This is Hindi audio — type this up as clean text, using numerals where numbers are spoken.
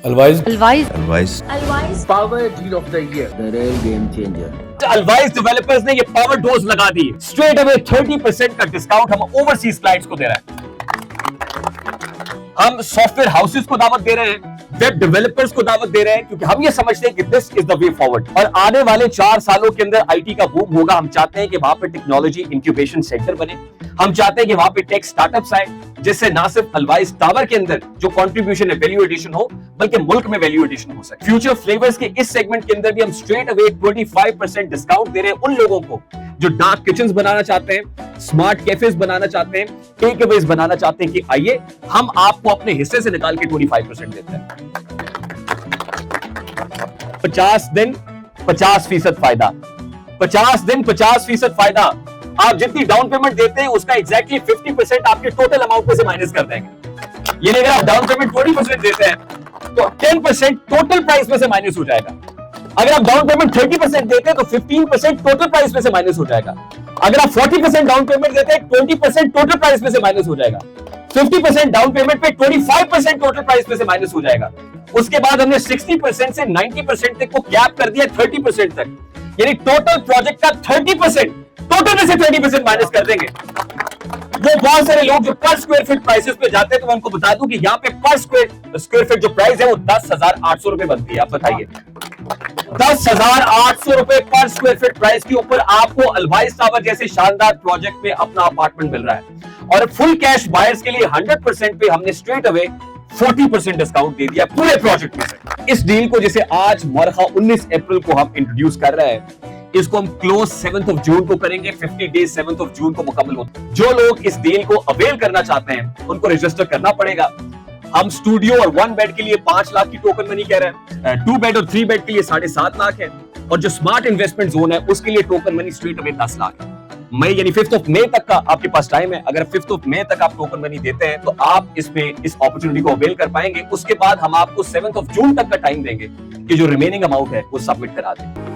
Alwise, Alwise Power Deal of the Year. the real game changer. Alwise developers ने ये पावर डोज लगा दी, स्ट्रेट अवे 30% का डिस्काउंट हम ओवरसीज क्लाइंट्स को दे रहे हैं। हम सॉफ्टवेयर हाउसेस को दावत दे रहे हैं, वेब डेवलपर्स को दावत दे रहे हैं, क्योंकि हम ये समझते हैं कि this is the way forward. और आने वाले 4 सालों के अंदर आईटी का बूम होगा। हम चाहते हैं कि वहां पे टेक्नोलॉजी इंक्यूबेशन सेंटर बने, हम चाहते हैं कि वहां पे टेक स्टार्टअप्स आए, जिससे ना सिर्फ अलवाइज टावर के अंदर जो कंट्रीब्यूशन है वैल्यू एडिशन हो, बल्कि मुल्क में वैल्यू एडिशन हो सके। फ्यूचर फ्लेवर्स के इस सेगमेंट के अंदर भी हम स्ट्रेट अवे 25% डिस्काउंट दे रहे हैं उन लोगों को जो डार्क किचन्स बनाना चाहते हैं, स्मार्ट कैफेज बनाना चाहते हैं, टेक अवेज बनाना चाहते हैं कि आइए हम आपको अपने हिस्से से निकाल के 25% देते हैं। 50 दिन 50% फायदा, 50 दिन 50% फायदा। आप जितनी डाउन पेमेंट देते हैं उसका एग्जैक्टली 50% आपके टोटल अमाउंट में से माइनस कर देंगे। यानी अगर आप डाउन पेमेंट 20% देते हैं तो 10% टोटल प्राइस में से माइनस हो जाएगा। अगर आप डाउन पेमेंट 30% देते हैं तो 15% टोटल प्राइस में से माइनस हो जाएगा। अगर आप 40% डाउन पेमेंट देते हैं 20% टोटल प्राइस में से माइनस हो जाएगा। 50% डाउन पेमेंट पे 25% टोटल प्राइस में से माइनस हो जाएगा। उसके बाद हमने 60% से 90% तक को कैप कर दिया 30% तक, यानी टोटल प्रोजेक्ट का 30% टोटल में से 20% माइनस कर देंगे। वो बहुत सारे लोग जो पर स्क्वायर फीट प्राइसेस पे जाते हैं, तो मैं उनको बता दूं कि यहाँ पे पर स्क्वायर फीट जो प्राइस है वो 10,800 रुपए बनती है। आप बताइए 10,800 रुपए पर स्क्वायर फीट प्राइस के ऊपर आपको अलवाइज टावर जैसे शानदार प्रोजेक्ट में अपना अपार्टमेंट मिल रहा है। और फुल कैश बायर्स के लिए 100% पे हमने स्ट्रेट अवे 40% डिस्काउंट दे दिया पूरे प्रोजेक्ट में से। इस डील को जैसे आज मरखा 19 अप्रैल को हम इंट्रोड्यूस कर रहे हैं, इसको हम क्लोज 7th ऑफ जून को करेंगे। 50 डेज 7th ऑफ जून को मुकम्मल होता है। जो लोग इस डील को अवेल करना चाहते हैं उनको रजिस्टर करना पड़ेगा। हम स्टूडियो और 1 बेड के लिए 5 लाख की टोकन मनी कह रहे हैं, 2 बेड और 3 बेड के लिए 7.5 लाख है, और जो स्मार्ट इन्वेस्टमेंट जोन है उसके लिए token money straight away 10 lakh है। मई यानी 5th ऑफ मई तक का आपके पास टाइम है। अगर 5th ऑफ मई तक आप टोकन मनी देते हैं तो आप इसमें इस अपॉर्चुनिटी को अवेल कर पाएंगे। उसके बाद हम आपको 7th ऑफ जून तक का टाइम देंगे कि जो रिमेनिंग अमाउंट है वो सबमिट करा दें।